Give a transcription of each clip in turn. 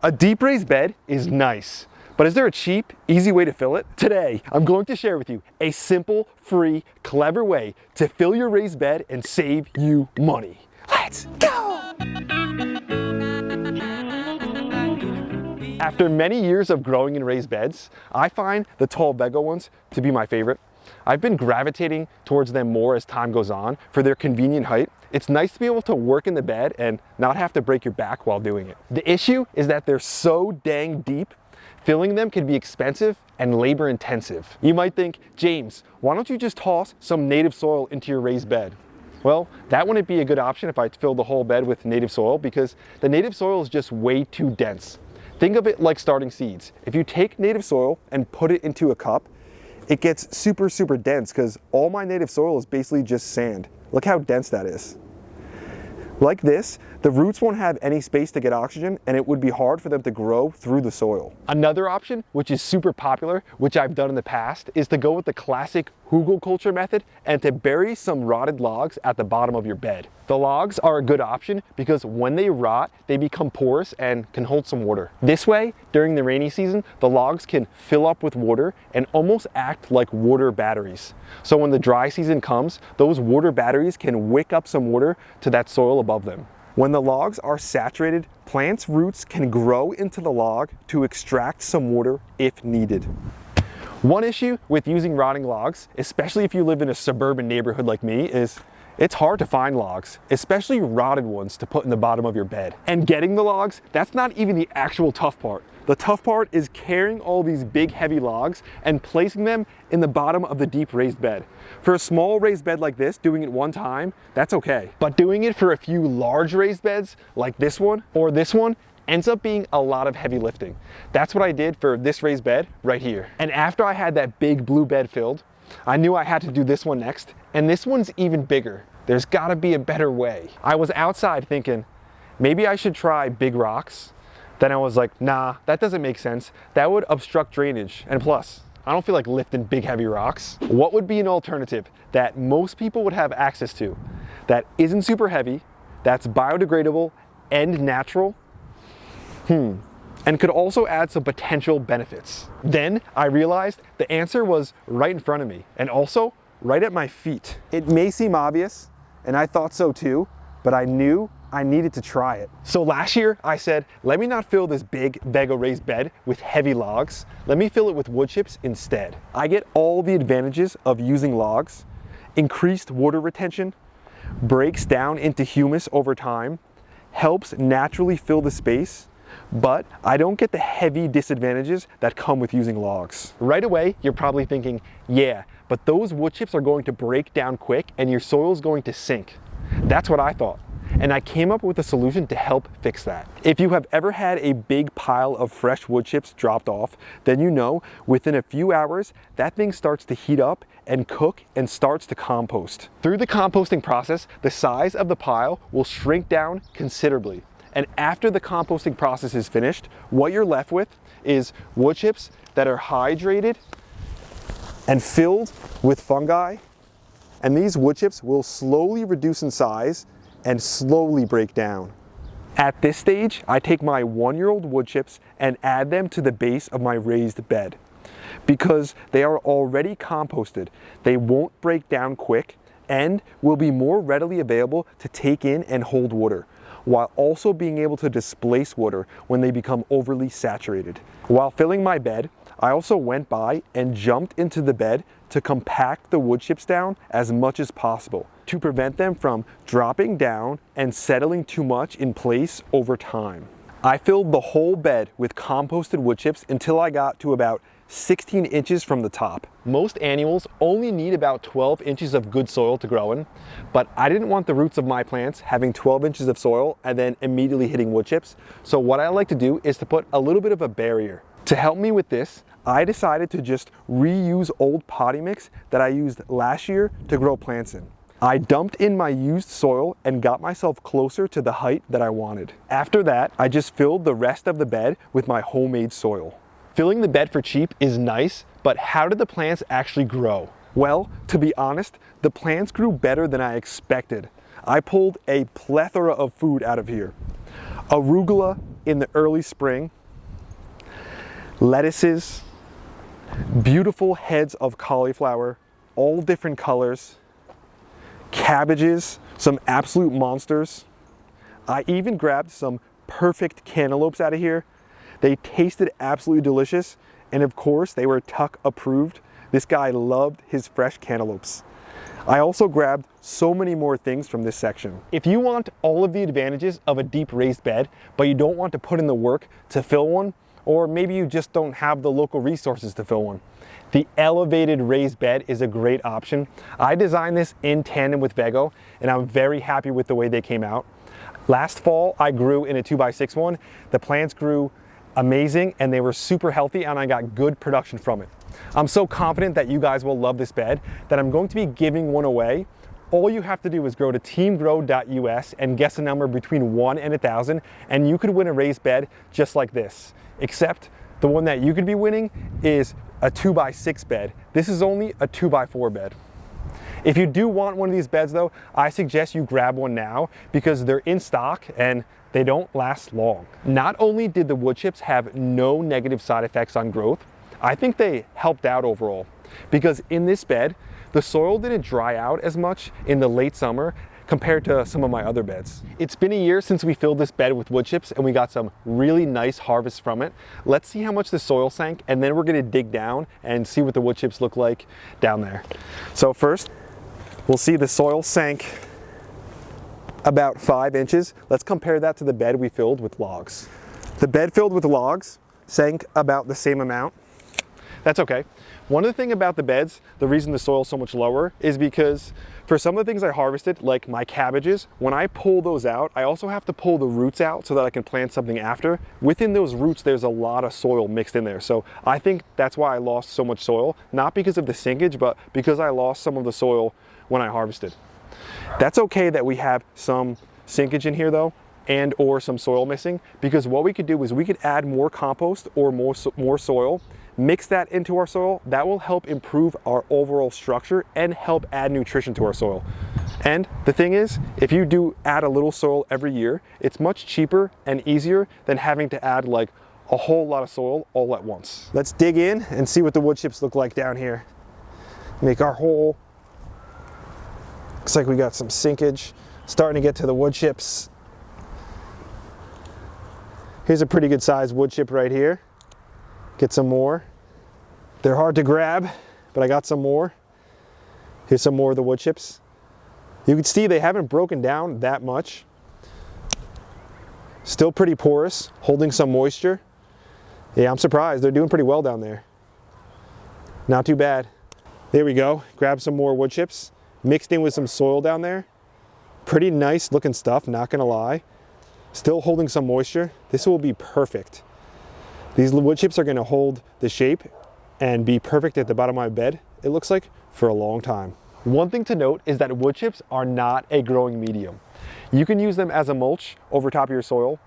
A deep raised bed is nice, but is there a cheap, easy way to fill it? Today, I'm going to share with you a simple, free, clever way to fill your raised bed and save you money. Let's go! After many years of growing in raised beds, I find the tall Vego ones to be my favorite. I've been gravitating towards them more as time goes on for their convenient height. It's nice to be able to work in the bed and not have to break your back while doing it. The issue is that they're so dang deep, filling them can be expensive and labor intensive. You might think, James, why don't you just toss some native soil into your raised bed? Well, that wouldn't be a good option if I filled the whole bed with native soil because the native soil is just way too dense. Think of it like starting seeds. If you take native soil and put it into a cup, it gets super dense because all my native soil is basically just sand. Look how dense that is. Like this, the roots won't have any space to get oxygen and it would be hard for them to grow through the soil. Another option, which is super popular, which I've done in the past, is to go with the classic hugelkultur method and to bury some rotted logs at the bottom of your bed. The logs are a good option because when they rot, they become porous and can hold some water. This way, during the rainy season, the logs can fill up with water and almost act like water batteries. So when the dry season comes, those water batteries can wick up some water to that soil above them. When the logs are saturated, plants' roots can grow into the log to extract some water if needed. One issue with using rotting logs, especially if you live in a suburban neighborhood like me, is it's hard to find logs, especially rotted ones to put in the bottom of your bed. And getting the logs, that's not even the actual tough part. The tough part is carrying all these big heavy logs and placing them in the bottom of the deep raised bed. For a small raised bed like this, doing it one time, that's okay. But doing it for a few large raised beds like this one or this one ends up being a lot of heavy lifting. That's what I did for this raised bed right here. And after I had that big blue bed filled, I knew I had to do this one next, and this one's even bigger. There's gotta be a better way. I was outside thinking, maybe I should try big rocks. Then I was like, nah, that doesn't make sense. That would obstruct drainage. And plus, I don't feel like lifting big heavy rocks. What would be an alternative that most people would have access to, that isn't super heavy, that's biodegradable and natural? And could also add some potential benefits. Then I realized the answer was right in front of me and also right at my feet. It may seem obvious, and I thought so too, but I knew I needed to try it. So last year I said, let me not fill this big Vego raised bed with heavy logs. Let me fill it with wood chips instead. I get all the advantages of using logs: increased water retention, breaks down into humus over time, helps naturally fill the space, but I don't get the heavy disadvantages that come with using logs. Right away, you're probably thinking, yeah, but those wood chips are going to break down quick and your soil is going to sink. That's what I thought. And I came up with a solution to help fix that. If you have ever had a big pile of fresh wood chips dropped off, then you know within a few hours, that thing starts to heat up and cook and starts to compost. Through the composting process, the size of the pile will shrink down considerably. And after the composting process is finished, what you're left with is wood chips that are hydrated and filled with fungi. And these wood chips will slowly reduce in size and slowly break down. At this stage, I take my 1-year-old wood chips and add them to the base of my raised bed. Because they are already composted, they won't break down quick and will be more readily available to take in and hold water, while also being able to displace water when they become overly saturated. While filling my bed, I also went by and jumped into the bed to compact the wood chips down as much as possible to prevent them from dropping down and settling too much in place over time. I filled the whole bed with composted wood chips until I got to about 16 inches from the top. Most annuals only need about 12 inches of good soil to grow in, but I didn't want the roots of my plants having 12 inches of soil and then immediately hitting wood chips. So what I like to do is to put a little bit of a barrier. To help me with this, I decided to just reuse old potting mix that I used last year to grow plants in. I dumped in my used soil and got myself closer to the height that I wanted. After that, I just filled the rest of the bed with my homemade soil. Filling the bed for cheap is nice, but how did the plants actually grow? Well, to be honest, the plants grew better than I expected. I pulled a plethora of food out of here. Arugula, in the early spring. Lettuces, beautiful heads of cauliflower, all different colors, cabbages, some absolute monsters. I even grabbed some perfect cantaloupes out of here. They tasted absolutely delicious, and of course they were Tuck approved. This guy loved his fresh cantaloupes. I also grabbed so many more things from this section. If you want all of the advantages of a deep raised bed, but you don't want to put in the work to fill one, or maybe you just don't have the local resources to fill one, the elevated raised bed is a great option. I designed this in tandem with Vego, and I'm very happy with the way they came out. Last fall, I grew in a 2x6 one. The plants grew amazing and they were super healthy, and I got good production from it. I'm so confident that you guys will love this bed that I'm going to be giving one away. All you have to do is go to teamgrow.us and guess a number between 1 and 1,000, and you could win a raised bed just like this. Except the one that you could be winning is a 2x6 bed. This is only a 2x4 bed. If you do want one of these beds though, I suggest you grab one now because they're in stock and they don't last long. Not only did the wood chips have no negative side effects on growth, I think they helped out overall, because in this bed, the soil didn't dry out as much in the late summer compared to some of my other beds. It's been a year since we filled this bed with wood chips and we got some really nice harvests from it. Let's see how much the soil sank, and then we're gonna dig down and see what the wood chips look like down there. So first, we'll see the soil sank about 5 inches. Let's compare that to the bed we filled with logs. The bed filled with logs sank about the same amount. That's okay. One of the things about the beds, the reason the soil is so much lower is because for some of the things I harvested, like my cabbages, when I pull those out, I also have to pull the roots out so that I can plant something after. Within those roots, there's a lot of soil mixed in there. So I think that's why I lost so much soil, not because of the sinkage, but because I lost some of the soil when I harvested. That's okay that we have some sinkage in here though, and or some soil missing, because what we could do is we could add more compost or more soil, mix that into our soil. That will help improve our overall structure and help add nutrition to our soil. And the thing is, if you do add a little soil every year, it's much cheaper and easier than having to add like a whole lot of soil all at once. Let's dig in and see what the wood chips look like down here. Make our hole. Looks like we got some sinkage starting to get to the wood chips. Here's a pretty good sized wood chip right here. Get some more. They're hard to grab, but I got some more. Here's some more of the wood chips. You can see they haven't broken down that much. Still pretty porous, holding some moisture. Yeah, I'm surprised. They're doing pretty well down there. Not too bad. There we go. Grab some more wood chips, mixed in with some soil down there. Pretty nice looking stuff, not gonna lie. Still holding some moisture. This will be perfect. These wood chips are gonna hold the shape and be perfect at the bottom of my bed, it looks like, for a long time. One thing to note is that wood chips are not a growing medium. You can use them as a mulch over top of your soil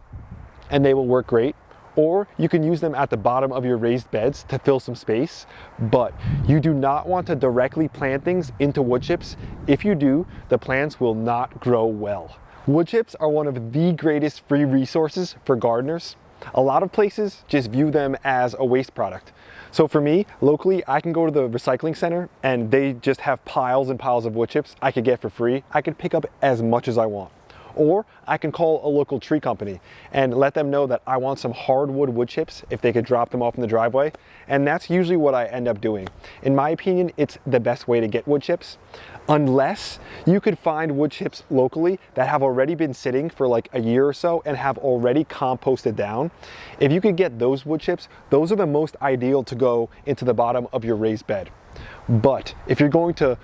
and they will work great, or you can use them at the bottom of your raised beds to fill some space, but you do not want to directly plant things into wood chips. If you do, the plants will not grow well. Wood chips are one of the greatest free resources for gardeners. A lot of places just view them as a waste product. So for me, locally, I can go to the recycling center and they just have piles and piles of wood chips I could get for free. I could pick up as much as I want. Or I can call a local tree company and let them know that I want some hardwood wood chips if they could drop them off in the driveway. And that's usually what I end up doing. In my opinion, it's the best way to get wood chips, unless you could find wood chips locally that have already been sitting for like a year or so and have already composted down. If you could get those wood chips, those are the most ideal to go into the bottom of your raised bed. But if you're going to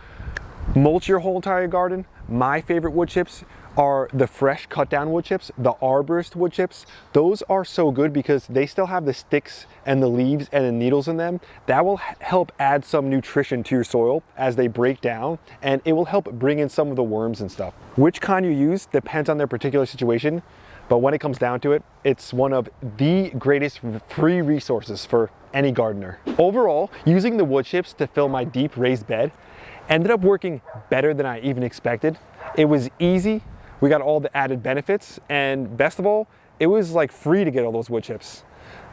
mulch your whole entire garden, my favorite wood chips are the fresh cut down wood chips, the arborist wood chips. Those are so good because they still have the sticks and the leaves and the needles in them. That will help add some nutrition to your soil as they break down, and it will help bring in some of the worms and stuff. Which kind you use depends on their particular situation, but when it comes down to it, it's one of the greatest free resources for any gardener. Overall, using the wood chips to fill my deep raised bed ended up working better than I even expected. It was easy. We got all the added benefits, and best of all, it was like free to get all those wood chips.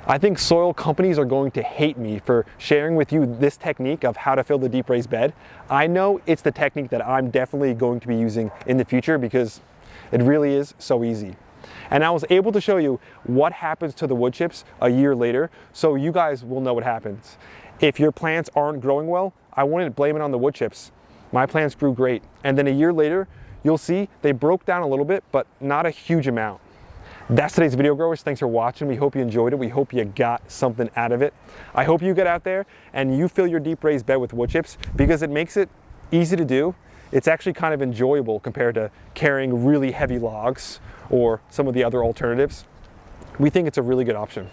I think soil companies are going to hate me for sharing with you this technique of how to fill the deep raised bed. I know it's the technique that I'm definitely going to be using in the future because it really is so easy. And I was able to show you what happens to the wood chips a year later, so you guys will know what happens. If your plants aren't growing well, I wouldn't blame it on the wood chips. My plants grew great. And then a year later, you'll see they broke down a little bit, but not a huge amount. That's today's video, growers. Thanks for watching. We hope you enjoyed it. We hope you got something out of it. I hope you get out there and you fill your deep raised bed with wood chips because it makes it easy to do. It's actually kind of enjoyable compared to carrying really heavy logs or some of the other alternatives. We think it's a really good option.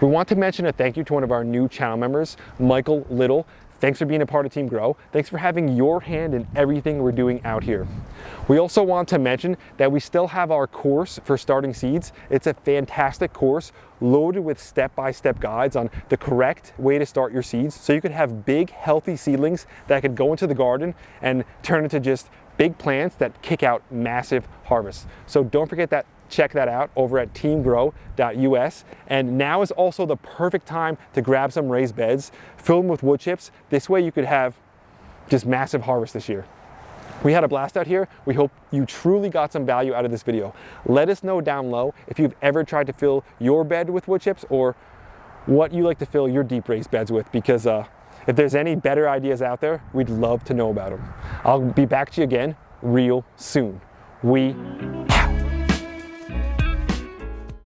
We want to mention a thank you to one of our new channel members, Michael Little. Thanks for being a part of Team Grow. Thanks for having your hand in everything we're doing out here. We also want to mention that we still have our course for starting seeds. It's a fantastic course loaded with step-by-step guides on the correct way to start your seeds so you could have big, healthy seedlings that could go into the garden and turn into just big plants that kick out massive harvests. So don't forget that. Check that out over at teamgrow.us. And now is also the perfect time to grab some raised beds, fill them with wood chips. This way you could have just massive harvest this year. We had a blast out here. We hope you truly got some value out of this video. Let us know down low if you've ever tried to fill your bed with wood chips or what you like to fill your deep raised beds with, because if there's any better ideas out there, we'd love to know about them. I'll be back to you again real soon. We